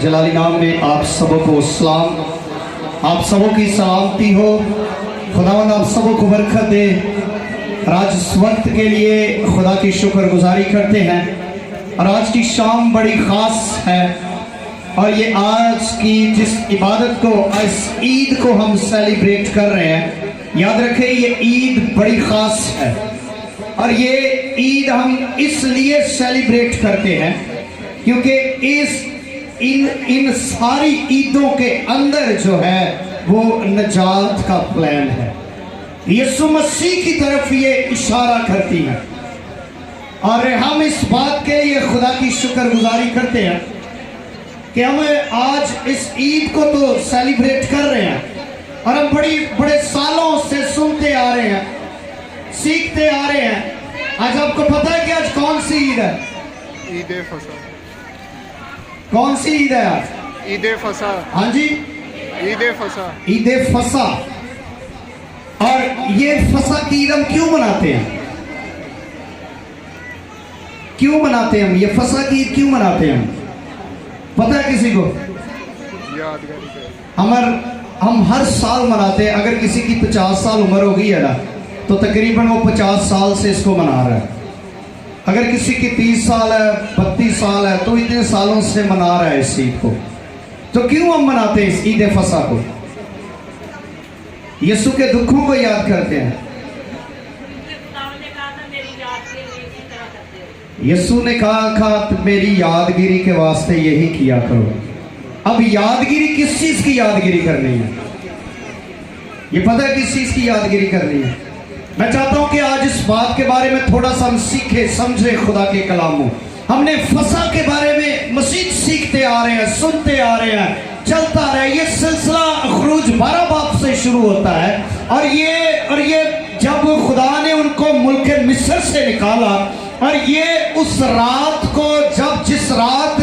जलाली नाम में आप सबों को सलाम, आप सबों की सलामती हो। खुदावंद आप सबों को बरकत दे। और आज इस वक्त के लिए खुदा की शुक्रगुजारी करते हैं। और आज की शाम बड़ी ख़ास है और ये आज की जिस इबादत को, इस ईद को हम सेलिब्रेट कर रहे हैं, याद रखें ये ईद बड़ी ख़ास है। और ये ईद हम इसलिए सेलिब्रेट करते हैं क्योंकि इन सारी ईदों के अंदर जो है वो नजात का प्लान है। यीशु मसीह की तरफ ये इशारा करती है और हम इस बात के लिए खुदा की शुक्रगुजारी करते हैं कि हम आज इस ईद को तो सेलिब्रेट कर रहे हैं और हम बड़े सालों से सुनते आ रहे हैं, सीखते आ रहे हैं। आज आपको पता है कि आज कौन सी ईद है? ईद फसा। कौन सी ईद है आज? ईद फसा। हाँ जी, ईद फसा। ईद फसा। और ये फसा की ईद हम क्यों मनाते हैं? क्यों मनाते हैं हम? ये फसा की ईद क्यों मनाते हैं हम? पता है किसी को? हम हर साल मनाते हैं। अगर किसी की 50 साल उम्र हो गई है ना, तो तकरीबन वो 50 साल से इसको मना रहा है। अगर किसी की 30 साल है, 32 साल है, तो इतने सालों से मना रहा है इस ईद को। तो क्यों हम मनाते हैं इस ईद फसा को? यीशु के दुखों को याद करते हैं। यीशु ने कहा मेरी यादगिरी के वास्ते यही किया करो। अब यादगिरी किस चीज की यादगिरी करनी है? ये पता है किस चीज की यादगिरी करनी है? मैं चाहता हूं कि आज इस बात के बारे में थोड़ा सा हम सीखे समझे खुदा के कलामों। हमने फसा के बारे में मसीह सीखते आ रहे हैं, सुनते आ रहे हैं, चलता रहे। ये सिलसिला खुरूज 12 बाब से शुरू होता है और ये जब खुदा ने उनको मुल्क मिस्र से निकाला और ये उस रात को जिस रात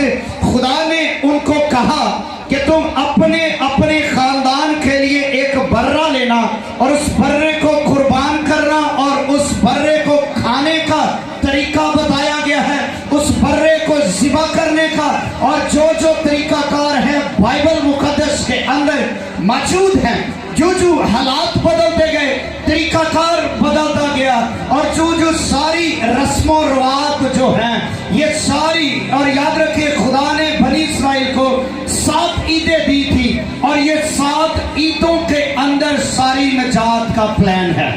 खुदा ने उनको कहा कि तुम अपने खानदान के लिए एक बर्रा लेना और उस बर्रे को कुर्बान करना और उस बर्रे को खाने का तरीका बताया गया है, उस बर्रे को ज़िबा करने का। और जो तरीकाकार है बाइबल मुकद्दस के अंदर मौजूद हैं, जो हालात बदलते गए, तरीकाकार बदलता गया और जो सारी रस्मों रवात जो हैं ये सारी। और याद रखिए खुदा ने बनी इस्राइल को 7 ईदें दी थी और ये 7 ईदों के अंदर सारी नजात का प्लान है।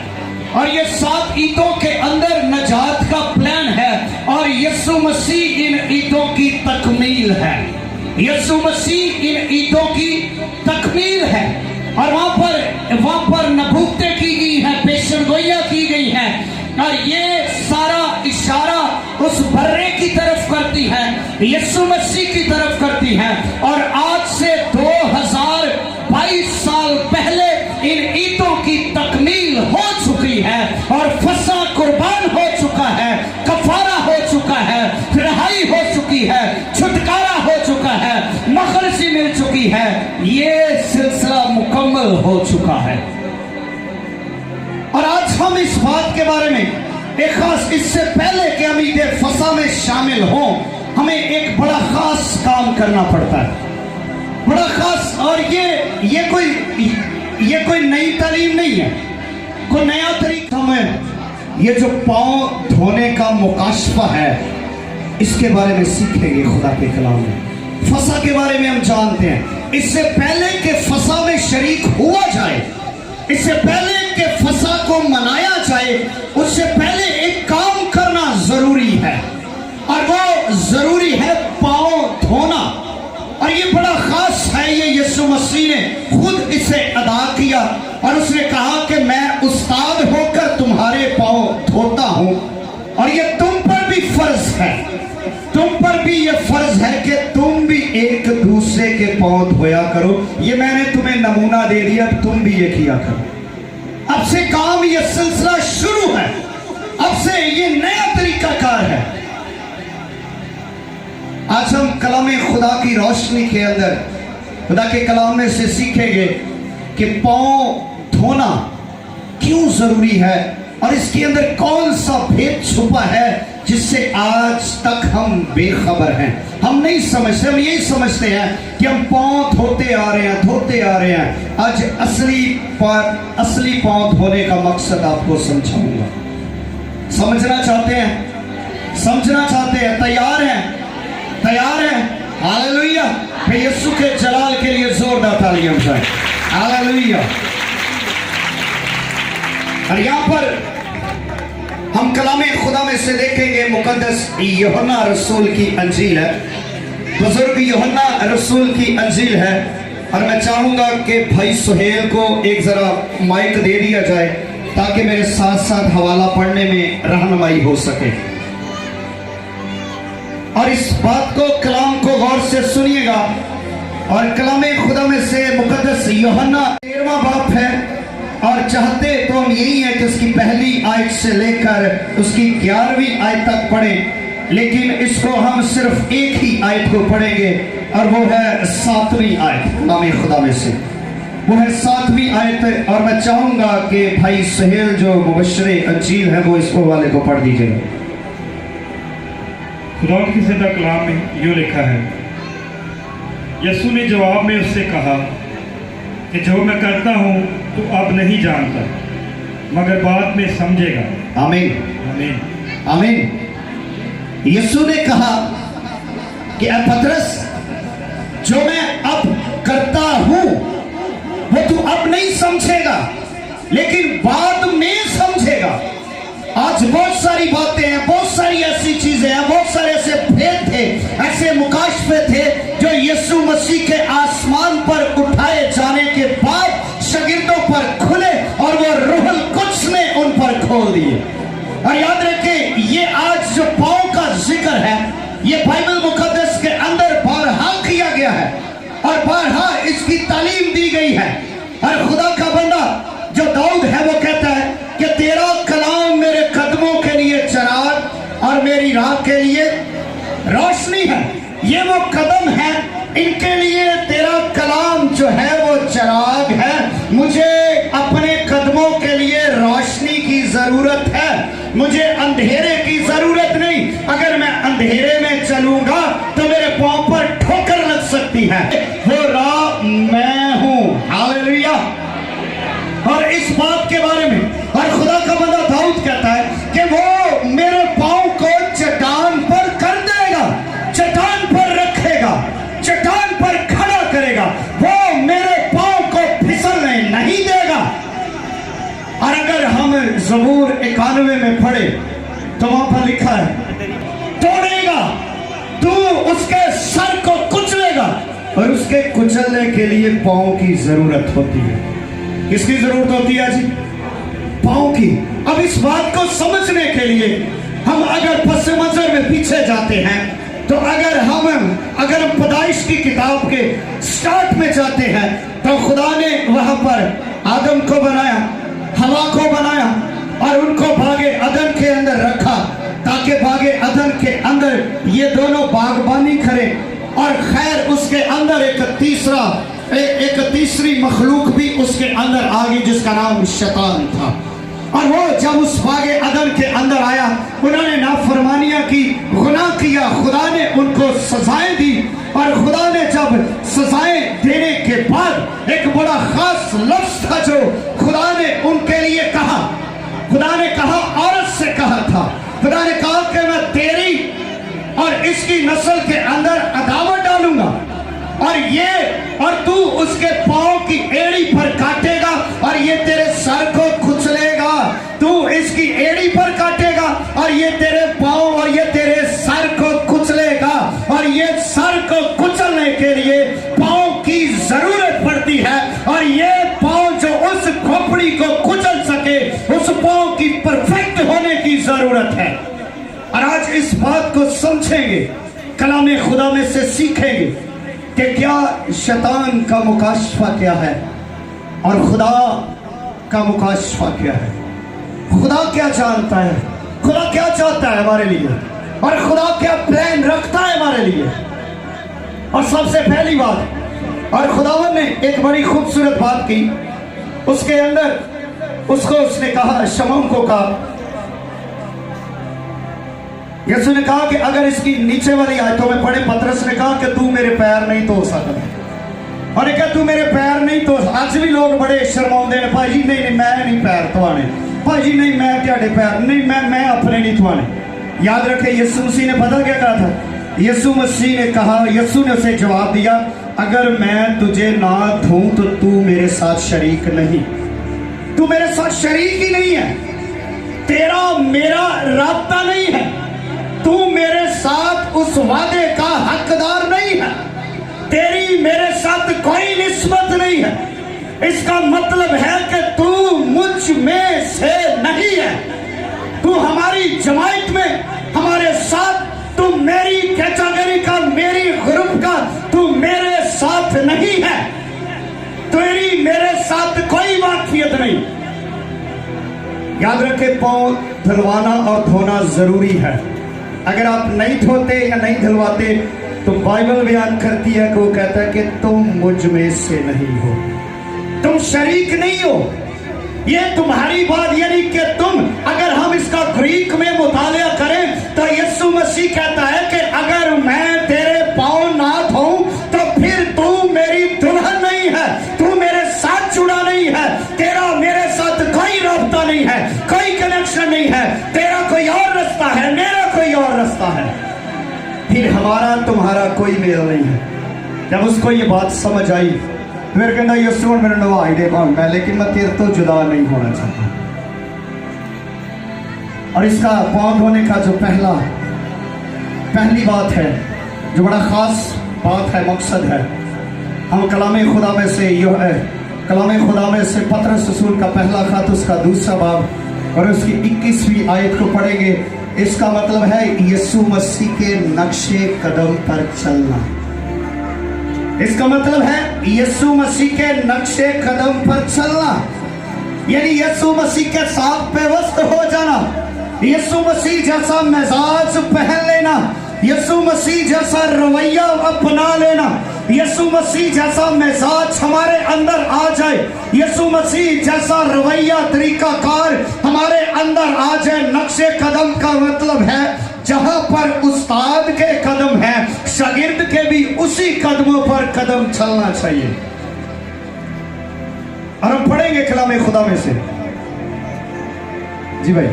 और ये 7 ईदों के अंदर नजात का प्लान है और यीशु मसीह इन ईदों की तकमील है। यीशु मसीह इन ईदों की तकमील है। और वहां पर नबूवतें की गई है, पेशनगोइयां की गई हैं और ये सारा इशारा उस बर्रे की तरफ करती है, यीशु मसीह की तरफ करती है। और आज से 2022 साल पहले इन ईदों की तकमील हो चुकी है और फसा कुर्बान हो चुका है, कफारा हो चुका है, रिहाई हो चुकी है, छुटकारा हो चुका है, मखरसी मिल चुकी है। ये सिलसिला मुकम्मल हो चुका है। और आज हम इस बात के बारे में एक खास, इससे पहले कि हम ईद फसा में शामिल हों, हमें एक बड़ा खास काम करना पड़ता है, बड़ा खास। और ये कोई नई तालीम नहीं है, कोई नया तरीका हमें ये जो पांव धोने का मुकाशफा है इसके बारे में सीखेंगे खुदा के कलाम में। फसा के बारे में हम जानते हैं। इससे पहले कि फसा में शरीक हुआ जाए, इससे पहले कि फसा को मनाया जाए, उससे पहले एक काम करना जरूरी है और वो जरूरी है पांव धोना। और ये बड़ा खास है। ये यीशु मसीह ने खुद इसे अदा किया और उसने कहा कि मैं उस्ताद होकर तुम्हारे पांव धोता हूं। और ये तुम पर भी फर्ज है, तुम पर भी ये फर्ज है कि तुम भी एक दूसरे के पांव धोया करो। ये मैंने तुम्हें नमूना दे दिया, तुम भी ये किया करो। अब से काम, ये सिलसिला शुरू है, अब से ये नया तरीकाकार है। आज हम कलाम खुदा की रोशनी के अंदर खुदा के कलाम में से सीखेंगे कि पांव धोना क्यों जरूरी है और इसके अंदर कौन सा भेद छुपा है جس سے آج تک ہم بے خبر ہیں. ہم نہیں سمجھتے, ہم یہی سمجھتے ہیں کہ ہم پاؤں دھوتے آ رہے ہیں, دھوتے آ رہے ہیں. آج اصلی پاؤں دھونے کا مقصد آپ کو سمجھاؤں گا. سمجھنا چاہتے ہیں؟ سمجھنا چاہتے ہیں؟ تیار ہیں؟ تیار ہیں؟ ہاللویہ. پھر یسوع کے جلال کے لیے زوردار تالیاں بجائیں. ہاللویہ. اور یہاں پر ہم کلام خدا میں سے دیکھیں گے, مقدس یوحنا رسول کی انجیل ہے, بزرگ یوحنا رسول کی انجیل ہے. اور میں چاہوں گا کہ بھائی سہیل کو ایک ذرا مائک دے دیا جائے تاکہ میرے ساتھ ساتھ حوالہ پڑھنے میں رہنمائی ہو سکے. اور اس بات کو, کلام کو غور سے سنیے گا. اور کلام خدا میں سے مقدس یوحنا 13واں باب ہے, اور چاہتے تو ہم یہی ہے کہ اس کی پہلی آیت سے لے کر اس کی 11ویں آیت تک پڑھیں, لیکن اس کو ہم صرف ایک ہی آیت کو پڑھیں گے, اور وہ ہے 7ویں آیت. کلام خدا میں سے وہ ہے 7ویں آیت. اور میں چاہوں گا کہ بھائی سہیل جو مبشر انجیل ہے وہ اس کو والے کو پڑھ دیجیے گا. خدا کی زندہ کلام میں یوں لکھا ہے, یسوع نے جواب میں اس سے کہا کہ جو میں کرتا ہوں تو اب نہیں جانتا, مگر بعد میں سمجھے گا. آمین آمین. آمین. یسوع نے کہا کہ اے پترس, جو میں اب کرتا ہوں وہ تو اب نہیں سمجھے گا, لیکن بعد میں سمجھے گا. آج بہت ساری باتیں ہیں, بہت ساری ایسی چیزیں ہیں, بہت سارے ایسے بھید تھے, ایسے مکاشفے تھے جو یسوع مسیح کے آسمان پر اٹھائے جانے کے بعد شاگردوں پر کھلے, اور وہ روح القدس نے ان پر کھول دیے. اور یاد رکھیں, یہ آج جو پاؤں کا ذکر ہے یہ بائبل مقدس کے اندر بارہا کیا گیا ہے, اور بارہا اس کی تعلیم دی گئی ہے. اور خدا کا بندہ جو داؤد ہے وہ کہتا ہے کہ تیرا کلام میرے قدموں کے لیے چراغ اور میری راہ کے لیے روشنی ہے. یہ وہ قدم ہے, ان کے لیے تیرا کلام جو ہے وہ چراغ ہے. مجھے اپنے قدموں کے لیے روشنی کی ضرورت ہے, مجھے اندھیرے کی ضرورت نہیں. اگر میں اندھیرے میں چلوں گا تو میرے پاؤں پر ٹھوکر لگ سکتی ہے. وہ راہ میں ہوں. ہاللویہ. اور اس بات کے بارے میں, اور خدا کا بندہ داؤد کہتا ہے کہ وہ میرے پاؤں کو چٹان پر کر دے گا, چٹان پر رکھے گا, چٹان پر کھڑا کرے گا, وہ میرے پاؤں کو پھسلنے نہیں دے گا. اور اگر ہم زبور 91 میں پڑھے تو وہاں پر لکھا ہے, توڑے گا تو اس کے سر کو کچلے گا. اور اس کے کچلنے کے لیے پاؤں کی ضرورت ہوتی ہے. کس کی ضرورت ہوتی ہے جی؟ پاؤں کی. اب اس بات کو سمجھنے کے لیے ہم اگر پس منظر میں پیچھے جاتے ہیں تو اگر ہم پیدائش کی کتاب کے سٹارٹ میں جاتے ہیں تو خدا نے وہاں پر آدم کو بنایا, ہوا کو بنایا, اور ان کو باغ عدن کے اندر رکھا تاکہ باغ عدن کے اندر یہ دونوں باغبانی کریں. اور خیر اس کے اندر ایک تیسری مخلوق بھی اس کے اندر آ گئی جس کا نام شیطان تھا. اور وہ جب اس باغ عدن کے اندر آیا, انہوں نے نافرمانیاں کی, گناہ کیا, خدا نے ان کو سزائیں دی. اور خدا نے جب سزائیں دینے کے بعد ایک بڑا خاص لفظ تھا جو خدا نے ان کے لیے کہا. خدا نے کہا, عورت سے کہا تھا, خدا نے کہا کہ میں تیری اور اس کی نسل کے اندر عداوت ڈالوں گا, اور تو اس کے پاؤں کی ایڑی پر کاٹے گا, اور یہ تیرے سر کو کچلے گا. تو اس کی ایڑی پر کاٹے گا, اور یہ تیرے پاؤں اور یہ تیرے سر کو کچلے گا. اور یہ سر کو کچلنے کے لیے پاؤں کی ضرورت پڑتی ہے, اور یہ پاؤں جو اس کھوپڑی کو کچل سکے, اس پاؤں کی پرفیکٹ ہونے کی ضرورت ہے. اور آج اس بات کو سمجھیں گے, کلام خدا میں سے سیکھیں گے کہ کیا شیطان کا مکاشفہ کیا ہے اور خدا کا مکاشفہ کیا ہے. خدا کیا جانتا ہے, خدا کیا چاہتا ہے ہمارے لیے, اور خدا کیا پلان رکھتا ہے ہمارے لیے. اور سب سے پہلی بات, اور خداوند نے ایک بڑی خوبصورت بات کی. اس کے اندر اس نے کہا, شمعون کو کہا, यीशु ने कहा कि अगर इसकी नीचे वाली आयतों में पढ़े, पतरस ने कहा कि तू मेरे पैर नहीं धो सकता, और क्या तू मेरे पैर नहीं धो। आज भी लोग बड़े शर्माते हैं, भाई नहीं नहीं मैं नहीं पैर धोने, भाई नहीं मैं तेरे पैर नहीं, मैं अपने नहीं धोने। याद रखे यीशु मसीह ने पता क्या कहा था? यीशु मसीह ने कहा, यीशु ने उसे जवाब दिया, अगर मैं तुझे ना धोऊं तो तू मेरे साथ शरीक नहीं, तू मेरे साथ शरीक ही नहीं है, तेरा मेरा राब्ता नहीं है, तू मेरे साथ उस वादे का हकदार नहीं है, तेरी मेरे साथ कोई निस्बत नहीं है। इसका मतलब है कि तू मुझ में से नहीं है, तू हमारी जमात में हमारे साथ, तू मेरी कैटेगरी का, मेरी ग्रुप का, तू मेरे साथ नहीं है, तेरी मेरे साथ कोई वाकफियत नहीं। याद रखे, पांव धुलवाना और धोना जरूरी है। अगर आप नहीं धोते या नहीं धुलवाते तो बाइबल बयान करती है कि वो कहता है कि तुम मुझ में से नहीं हो, तुम शरीक नहीं हो। ये तुम्हारी बात, यानी कि तुम, अगर हम इसका ग्रीक में मुतालिया करें तो यीशु मसीह कहता है कि अगर मैं तेरे पांव ना धोऊं तो फिर तू मेरी दुल्हन नहीं है, तू मेरे साथ जुड़ा नहीं है, तेरा मेरे साथ कोई राब्ता नहीं है, कोई कनेक्शन नहीं है, तेरा कोई और रास्ता है, मेरा कोई और रास्ता है, फिर हमारा तुम्हारा कोई मेल नहीं है। जब उसको ये बात समझ आई, फिर कहना यीशु मेरे नवाई दे पाऊंगा, लेकिन मैं तेरे तो जुदा नहीं होना चाहता। और इसका पांव धोने का जो पहली बात है, जो बड़ा खास बात है, मकसद है, हम कलाम खुदा में से कलाम खुदा में से पतरस रसूल का पहला खत, उसका दूसरा बाब और उसकी 21वीं आयत को पढ़ेंगे। इसका मतलब है यीशु मसीह के नक्शे कदम पर चलना। इसका मतलब है यीशु मसीह के नक्शे कदम पर चलना, यानी यीशु मसीह के साथ पेवस्त हो जाना, यीशु मसीह जैसा मिजाज पहन लेना, यीशु मसीह जैसा रवैया अपना लेना, यीशु मसीह जैसा मिजाज हमारे अंदर आ जाए, यीशु मसीह जैसा रवैया तरीका कार हमारे अंदर आ जाए। नक्शे कदम का मतलब है जहां पर उस्ताद के कदम है, शागिर्द के भी उसी कदमों पर कदम चलना चाहिए। और हम पढ़ेंगे कलाम खुदा में से, जी भाई,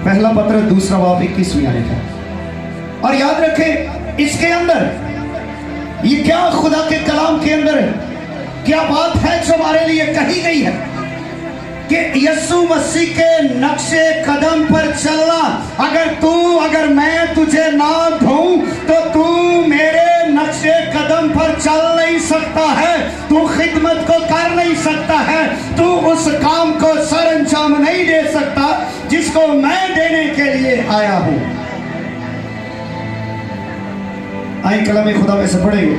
पहला पत्र दूसरा बाब 21वीं आयत है। और याद रखें, इसके अंदर ये क्या खुदा के कलाम के अंदर क्या बात है जो हमारे लिए कही गई है कि यीशु मसीह के नक्शे कदम पर चलना। अगर मैं तुझे ना धोऊं तो तू मेरे नक्शे कदम पर चल नहीं सकता है, तू खिदमत को कर नहीं सकता है, तू उस काम को सर अंजाम नहीं दे सकता जिसको मैं देने के लिए आया हूं। आइए कलाम खुदा में से पढ़ेंगे।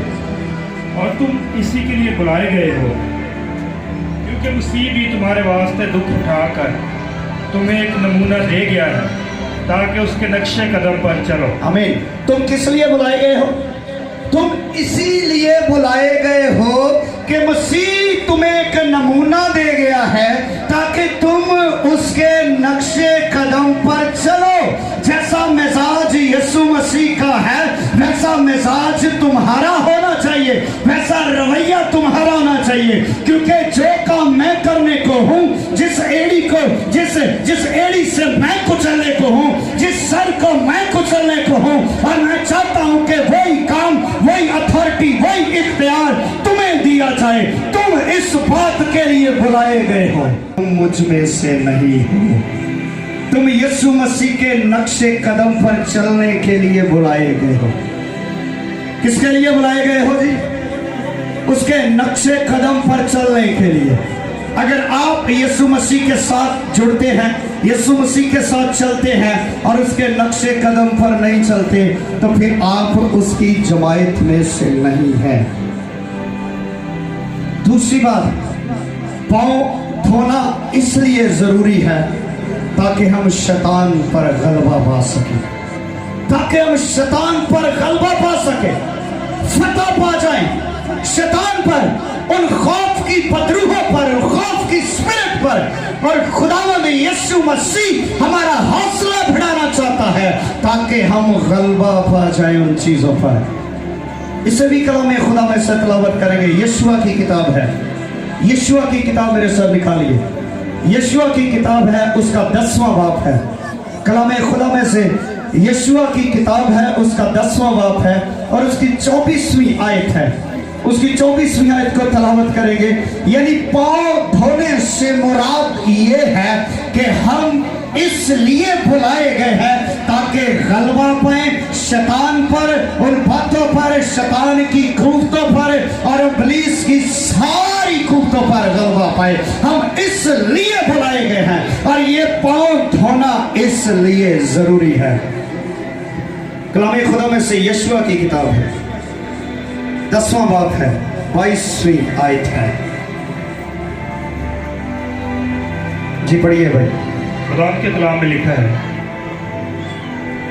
और तुम इसी के लिए बुलाए गए हो, क्योंकि मसीह भी तुम्हारे वास्ते दुख उठाकर तुम्हें एक नमूना दे गया है ताकि उसके नक्शे कदम पर चलो। आमीन। तुम किस लिए बुलाए गए हो? तुम इसीलिए बुलाए गए हो कि मसीह तुम्हें एक नमूना दे गया है ताकि तुम उसके नक्शे कदम पर चलो। जैसा मिजाज यीशु मसीह का है वैसा मिजाज तुम्हारा होना चाहिए, वैसा रवैया तुम्हारा होना चाहिए, क्योंकि जो काम मैं करने को हूँ, जिस एड़ी से मैं कुचलने को हूँ, जिस सर को मैं कुचलने को हूँ, और मैं चाहता हूँ कि वही काम, वही अथॉरिटी, वही इख्तियार तुम्हें दिया जाए। तुम इस बात के लिए बुलाए गए हो, तुम मुझ में से नहीं हो, तुम यीशु मसीह के नक्शे कदम पर चलने के लिए बुलाए गए हो। किसके लिए बुलाए गए हो जी? उसके नक्शे कदम पर चलने के लिए। अगर आप यीशु मसीह के साथ जुड़ते हैं, यीशु मसीह के साथ चलते हैं और उसके नक्शे कदम पर नहीं चलते तो फिर आप उसकी जमात में से नहीं है। दूसरी बात, पांव धोना इसलिए जरूरी है ताकि हम शैतान पर गलबा पा सके, ताकि हम शैतान पर गलबा पा सके, फतह पा जाएं शैतान पर, उन खौफ की पदरूहों पर, उन खौफ खौफ की स्पिरिट पर। और खुदावंद यीशु मसीह हमारा हौसला बढ़ाना चाहता है ताकि हम गलबा पा जाए उन चीजों पर। इसे भी कलाम खुदा में से तिलावत करेंगे। यशुआ की किताब है, यशुआ की किताब मेरे साथ निकालिए। यशुआ की किताब है, उसका 10वां बाप है। कलाम खुदा में से यशुआ की किताब है, उसका 10वां बाप है और उसकी 24वीं आयत है। उसकी 24वीं आयत को तलावत करेंगे। यानी पांव धोने से मुराद ये है कि हम इसलिए बुलाए गए हैं ताकि गलबा पाए शैतान पर, उन बातों पर, शैतान की कुव्वतों पर और इब्लीस की सारी कुव्वतों पर गलबा पाए। हम इसलिए बुलाए गए हैं और ये पांव धोना इसलिए जरूरी है। कलाम खुदा में से यशुआ की किताब है, 10वां बाप है, 22वीं आयत है। जी पढ़िए भाई। खुदा के कलाम में लिखा है,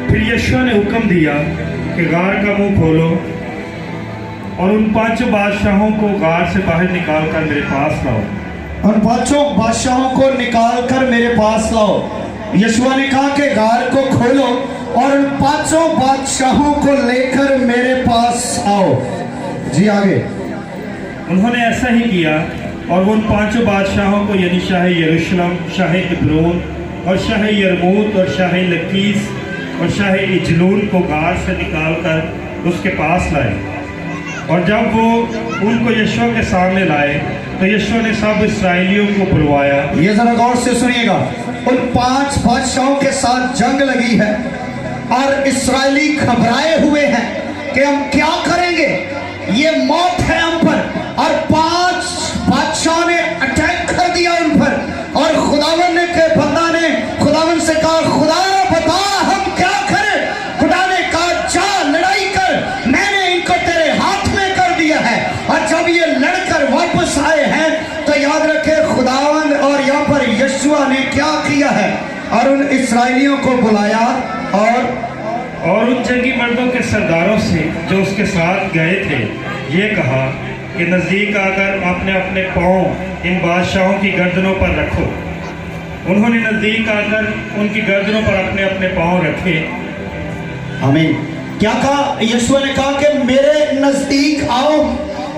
फिर यशुआ ने हुक्म दिया कि गार का मुंह खोलो और उन 5 बादशाहों को गार से बाहर निकाल कर मेरे पास लाओ। उन 5 बादशाहों को निकाल कर मेरे पास लाओ। यशुआ ने कहा कि गार को खोलो और उन 5 बादशाहों को लेकर मेरे पास आओ। जी आगे। उन्होंने ऐसा ही किया और वो उन 5 बादशाहों को यानी शाह यरूशलेम, शाह इब्रोन और शाह यरमूत और शाह लकीस और शाह इजलून को गार से निकाल कर उसके पास लाए। और जब वो उनको यशुआ के सामने लाए तो यशुआ ने सब इस्राएलियों को बुलवाया। ये जरा गौर से सुनिएगा। उन 5 बादशाहों के साथ जंग लगी है और इस्राएली घबराए हुए हैं कि हम क्या करेंगे, ये मौत है हम पर। और 5 बादशाहों ने अटैक कर दिया उन पर और खुदावन ने के बंदा ने खुदावन से कहा, खुदा बता हम क्या करें। खुदा ने कहा जा लड़ाई कर, मैंने इनको तेरे हाथ में कर दिया है। और जब ये लड़कर वापस आए हैं तो याद रखे खुदावन और यहाँ पर यशुआ ने क्या किया है और उन इस्राएलियों को बुलाया और उन जंगी मर्दों के सरदारों से जो उसके साथ गए थे ये कहा कि नज़दीक आकर अपने अपने पाँव इन बादशाहों की गर्दनों पर रखो। उन्होंने नज़दीक आकर उनकी गर्दनों पर अपने अपने पाँव रखे। आमीन। क्या कहा? यीशु ने कहा कि मेरे नजदीक आओ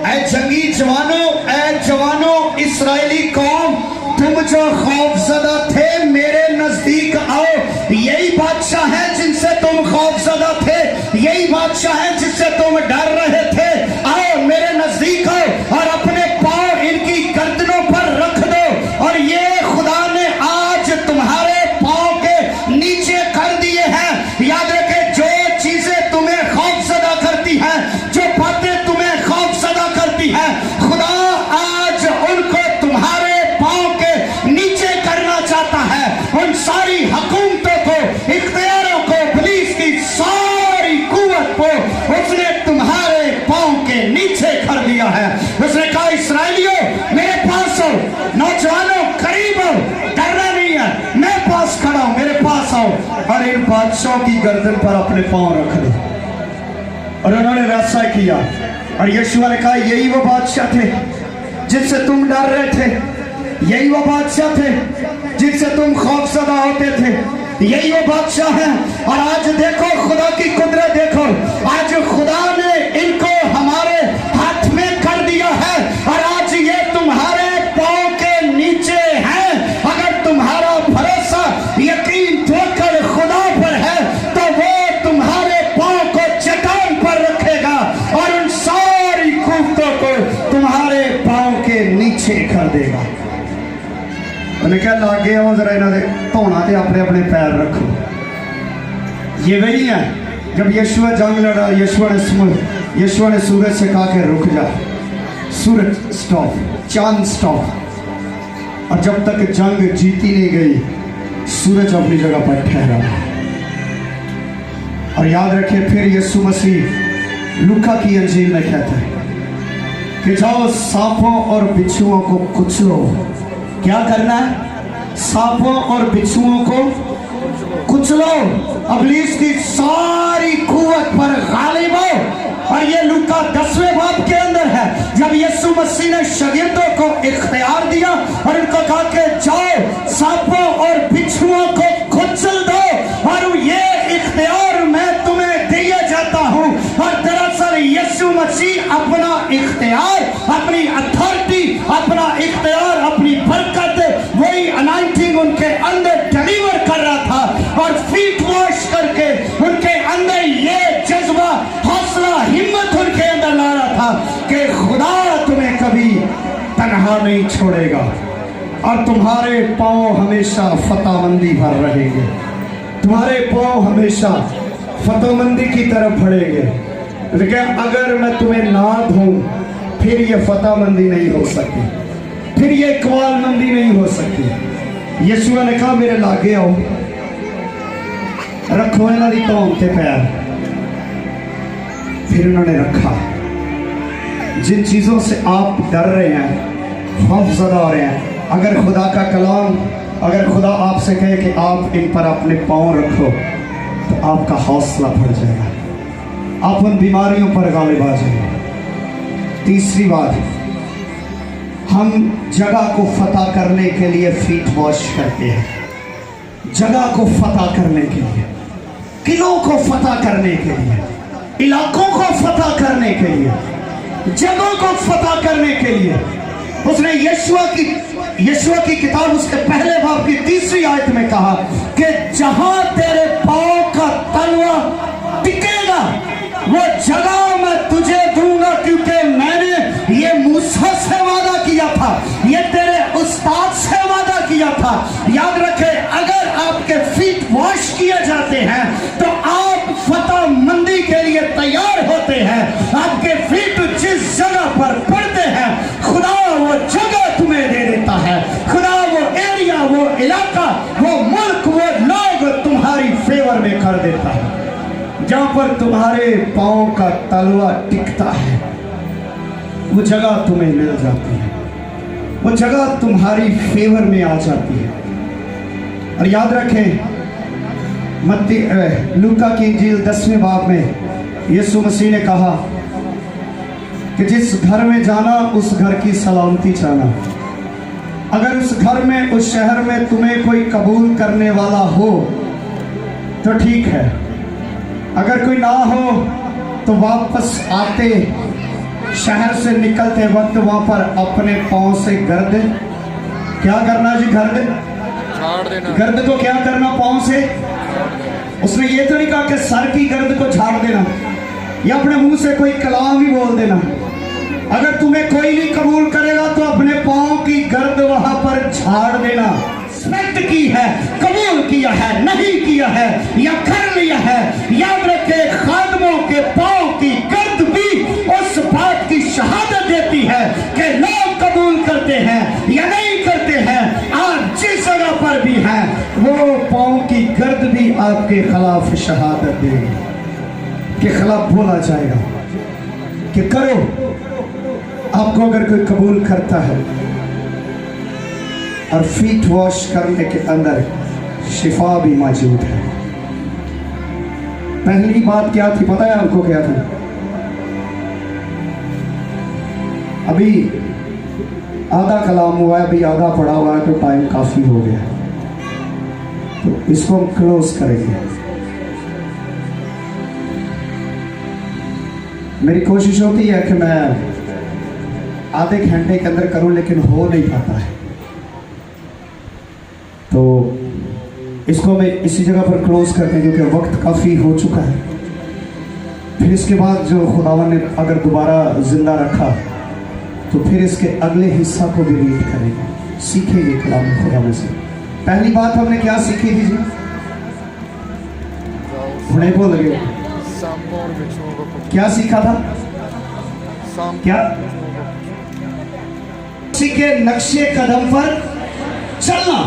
ऐ जंगी जवानों, ऐ जवानों इस्राएली कौम, तुम जो खौफजदा थे मेरे नजदीक आओ। यही बादशाह है जिनसे तुम खौफजदा थे, यही बादशाह है जिससे तुम डर रहे थे। आओ मेरे नजदीक आओ और अपने पांव इनकी गर्दनों पर रख दो। और ये खुदा ने आज तुम्हारे पांव के नीचे कर दिए हैं। याद रखे जो चीजें तुम्हें खौफजदा करती हैं, जो बातें तुम्हें खौफजदा करती हैं, खुदा आज उनको तुम्हारे पांव के नीचे करना चाहता है। उन सारी हुकूमतों को, इख्तियारों को, पुलिस की सारी कुव्वत को उसने तुम्हारे पांव के नीचे कर दिया है। उसने कहा इस्राएलियों मेरे पास आओ, नौजवानों करीब आओ, डरना नहीं है, मैं पास खड़ा हूं, मेरे पास आओ और इन बादशाहों की गर्दन पर अपने पांव रख दो। और उन्होंने वैसा किया। और यीशु ने कहा यही वो बादशाह थे जिनसे तुम डर रहे थे, यही वो बादशाह थे जिनसे तुम खौफजदा होते थे, यही वो बादशाह हैं। और आज देखो खुदा की कुदरत देखो, आज खुदा ने इनको हमारे हाथ में कर दिया है और आज ये तुम्हारे पांव के नीचे हैं। अगर तुम्हारा भरोसा यकीन तवक्कुल खुदा पर है तो वो तुम्हारे पांव को चट्टान पर रखेगा और उन सारी कुव्वतों को तुम्हारे पांव के नीचे कर देगा। उन्हें क्या लागे आओ जरा इन्हों ने धोना ते अपने अपने पैर रखो। ये वही है जब यीशु जंग लड़ा, यीशु ने सूरज से कहा कि रुक जा, सूरज स्टॉप, चांद स्टॉप। और जब तक जंग जीती नहीं गई सूरज अपनी जगह पर ठहरा। और याद रखिए फिर यीशु मसीह लूका की अंजील में कहता है कि जाओ सांपों और बिच्छुओं को कुचलो। क्या करना है? सांपों और बिच्छुओं को कुचलो, इब्लीस की सारी कुव्वत पर गालिब हो और ये लूका 10वें बाब के अंदर है, जब यीशु मसीह ने शागिर्दों को इख्तियार दिया और उनको कहा कि जाओ सांपों और बिच्छुओं को कुचल दो, और ये इख्तियार मैं तुम्हें दिया जाता हूँ। और दरअसल यीशु मसीह अपना इख्तियार, अपनी अथॉरिटी, अपना इख्तियार, अपनी बरकत, वही अनाइंटिंग उनके अंदर डिलीवर कर रहा था और फीट वॉश करके उनके अंदर ये जज्बा, हौसला, हिम्मत उनके अंदर ला रहा था कि खुदा तुम्हें कभी तन्हा नहीं छोड़ेगा और तुम्हारे पांव हमेशा फतहमंदी भर रहेंगे, तुम्हारे पांव हमेशा फतहमंदी की तरफ बढ़ेंगे। लेकिन अगर मैं तुम्हें ना दूं फिर ये फतहमंदी नहीं हो सकती, फिर ये इकबालमंदी नहीं हो सकती। यीशु ने कहा मेरे लागे आओ, रखो इन्हां दी धौन ते पैर। फिर उन्होंने रखा। जिन चीज़ों से आप डर रहे हैं, खौफज़दा हो रहे हैं, अगर खुदा का कलाम, अगर खुदा आपसे कहे कि आप इन पर अपने पाँव रखो तो आपका हौसला बढ़ जाएगा, आप उन बीमारियों पर गालिब आ जाएंगे। तीसरी बात, हम जगह को फतह करने के लिए फीट वॉश करते हैं, जगह को फतह करने के लिए, किलों को फतह करने के लिए, इलाकों को फतह करने के लिए, जगहों को फतह करने के लिए। उसने यशुआ की किताब उसके पहले बाब की 3री आयत में कहा कि जहां तेरे पांव का तलवा टिकेगा वो जगह मैं तुझे दूंगा, क्योंकि मैंने ये मूसा से वादा किया था, ये तेरे उस्ताद से वादा किया था। याद रखे, अगर आपके फीट वॉश किए जाते हैं तो आप फतह मंदी के लिए तैयार होते हैं। आपके फीट जिस जगह पर पड़ते हैं खुदा वो जगह तुम्हें दे देता है, खुदा वो एरिया, वो इलाका, वो मुल्क, वो लोग तुम्हारी फेवर में कर देता है। जहां पर तुम्हारे पांव का तलवा टिकता है वो जगह तुम्हें मिल जाती है, वो जगह तुम्हारी फेवर में आ जाती है। और याद रखें, लूका की इंजील 10वें बाब में यीशु मसीह ने कहा कि जिस घर में जाना उस घर की सलामती चाहना। अगर उस घर में, उस शहर में तुम्हें कोई कबूल करने वाला हो तो ठीक है, अगर कोई ना हो तो वापस आते, शहर से निकलते वक्त वहां पर अपने पांव से गर्द, क्या करना जी, गर्द झाड़ देना। गर्द को क्या करना, पांव से। उसने ये तो नहीं कहा कि सर की गर्द को झाड़ देना या अपने मुंह से कोई कलाम ही बोल देना। अगर तुम्हें कोई नहीं कबूल करेगा तो अपने पांव की गर्द वहां पर झाड़ देना। एक्सपेक्ट की है, कबूल किया है, नहीं किया है या कर लिया है, याद रखे खादमों के पांव की गर्द भी उस बात की शहादत देती है कि लोग कबूल करते हैं या नहीं करते हैं। आज जिस जगह पर भी है वो पांव की गर्द भी आपके खिलाफ शहादत देगी, के खिलाफ बोला जाएगा कि करो। आपको अगर कोई कबूल करता है, और फीट वॉश करने के अंदर शिफा भी मौजूद है। पहली बात क्या थी पता है आपको, क्या था? अभी आधा कलाम हुआ है, अभी आधा पढ़ा हुआ है, तो टाइम काफी हो गया, तो इसको हम क्लोज करेंगे। मेरी कोशिश होती है कि मैं आधे घंटे के अंदर करूं, लेकिन हो नहीं पाता है, तो इसको मैं इसी जगह पर क्लोज करते हैं क्योंकि वक्त काफ़ी हो चुका है। फिर इसके बाद जो खुदावन ने अगर दोबारा जिंदा रखा तो फिर इसके अगले हिस्सा को भी रीड करेंगे, सीखेंगे कलाम खुदा में से। पहली बात हमने क्या सीखी थी जी? नहीं बोल गए, सांपों और बिच्छुओं को पकड़ो। क्या सीखा था? क्या सीखे? नक्शे कदम पर चलना।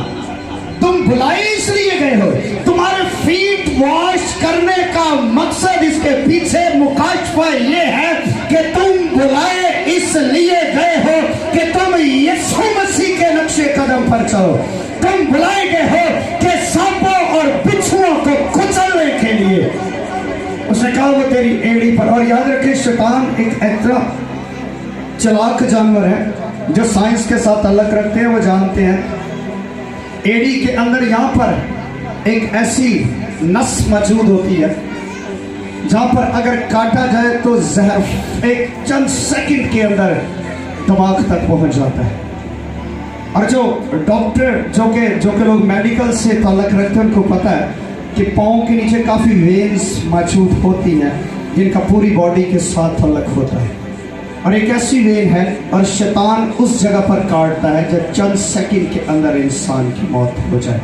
तुम बुलाए इसलिए गए हो, तुम्हारे फीट वॉश करने का मकसद, इसके पीछे मुकाशफा ये है कि तुम बुलाए इसलिए गए हो कि तुम यीशु मसीह के नक्शे कदम पर चलो। तुम बुलाए गए हो कि सांपों और बिच्छुओं को कुचलने के लिए। उसने कहा वो तेरी एड़ी पर। और याद रखें शैतान एक इतना चालाक जानवर है, जो साइंस के साथ ताल्लुक रखते हैं वो जानते हैं एड़ी के अंदर यहाँ पर एक ऐसी नस मौजूद होती है जहाँ पर अगर काटा जाए तो जहर एक चंद सेकंड के अंदर दिमाग तक पहुँच जाता है। और जो डॉक्टर जो के लोग मेडिकल से ताल्लुक रखते हैं उनको पता है कि पाँव के नीचे काफ़ी वेन्स मौजूद होती हैं जिनका पूरी बॉडी के साथ ताल्लुक होता है, और एक ऐसी वेन है और शैतान उस जगह पर काटता है जब चंद सेकंड के अंदर इंसान की मौत हो जाए।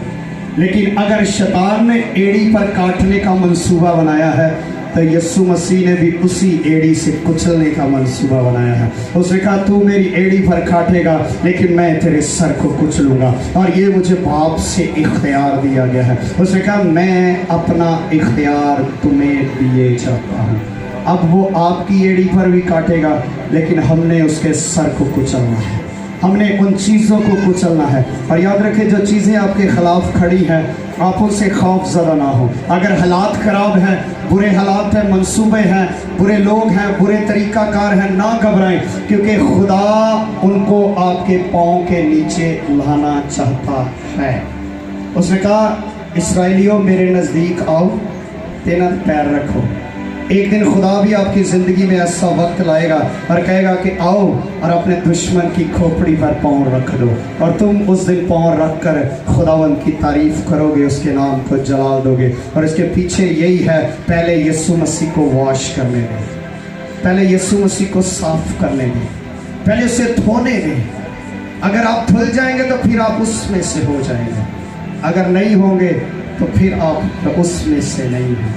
लेकिन अगर शैतान ने एड़ी पर काटने का मंसूबा बनाया है तो यीशु मसीह ने भी उसी एड़ी से कुचलने का मंसूबा बनाया है। उसने कहा तू मेरी एड़ी पर काटेगा लेकिन मैं तेरे सर को कुचलूंगा, और ये मुझे बाप से इख्तियार दिया गया है। उसने कहा मैं अपना इख्तियार तुम्हें दिए जाता हूँ। अब वो आपकी एड़ी पर भी काटेगा लेकिन हमने उसके सर को कुचलना है, हमने उन चीज़ों को कुचलना है। और याद रखें जो चीज़ें आपके खिलाफ खड़ी हैं आप उनसे खौफ ज़दा ना हो। अगर हालात ख़राब हैं, बुरे हालात हैं, मंसूबे हैं, बुरे लोग हैं, बुरे तरीक़ाकार हैं, ना घबराएं, क्योंकि खुदा उनको आपके पाँव के नीचे लाना चाहता है। उसने कहा इस्राएलियों मेरे नज़दीक आओ, तेना पैर रखो। एक दिन खुदा भी आपकी ज़िंदगी में ऐसा वक्त लाएगा और कहेगा कि आओ और अपने दुश्मन की खोपड़ी पर पाँव रख दो, और तुम उस दिन पाँव रख कर खुदावंद की तारीफ़ करोगे, उसके नाम को जलाल दोगे। और इसके पीछे यही है, पहले यीशु मसीह को वॉश करने दें, पहले यीशु मसीह को साफ करने दें, पहले उसे धोने दें। अगर आप धुल जाएंगे तो फिर आप उसमें से हो जाएंगे, अगर नहीं होंगे तो फिर आप उसमें से नहीं हैं।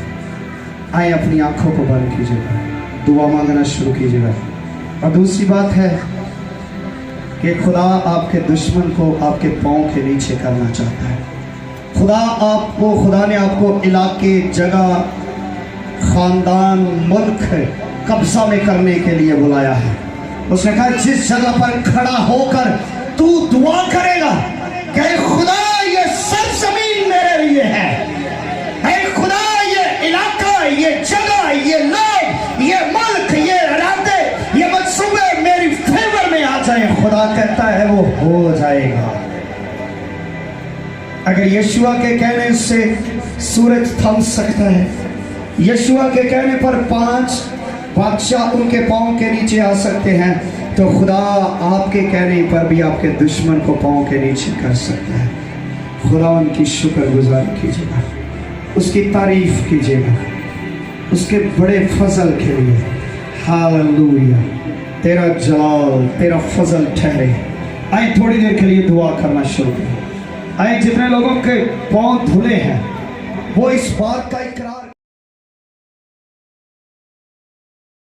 आए अपनी आंखों को बंद कीजिएगा, दुआ मांगना शुरू कीजिएगा। और दूसरी बात है कि खुदा आपके दुश्मन को आपके पाँव के नीचे करना चाहता है। खुदा ने आपको इलाके, जगह, ख़ानदान, मुल्क कब्जा में करने के लिए बुलाया है। उसने कहा जिस जगह पर खड़ा होकर तू दुआ करेगा कि खुदा ये सरजमीन मेरे लिए है, खुदा ये इलाका, ये जगह, ये लोग, ये मुल्क, ये इरादे, ये मंसूबे मेरी फेवर में आ जाए, खुदा कहता है वो हो जाएगा। अगर यीशुआ के कहने से सूरज थम सकता है, यीशुआ के कहने पर 5 बादशाह उनके पाँव के नीचे आ सकते हैं, तो खुदा आपके कहने पर भी आपके दुश्मन को पाँव के नीचे कर सकता है। खुदा उनकी शुक्रगुजारी कीजिएगा, उसकी तारीफ कीजिएगा, उसके बड़े फजल के लिए। हालेलुया, तेरा जलाल, तेरा फजल ठहरे। आए थोड़ी देर के लिए दुआ करना शुरू करें। आए जितने लोगों के पाँव धुले हैं वो इस बात का इकरार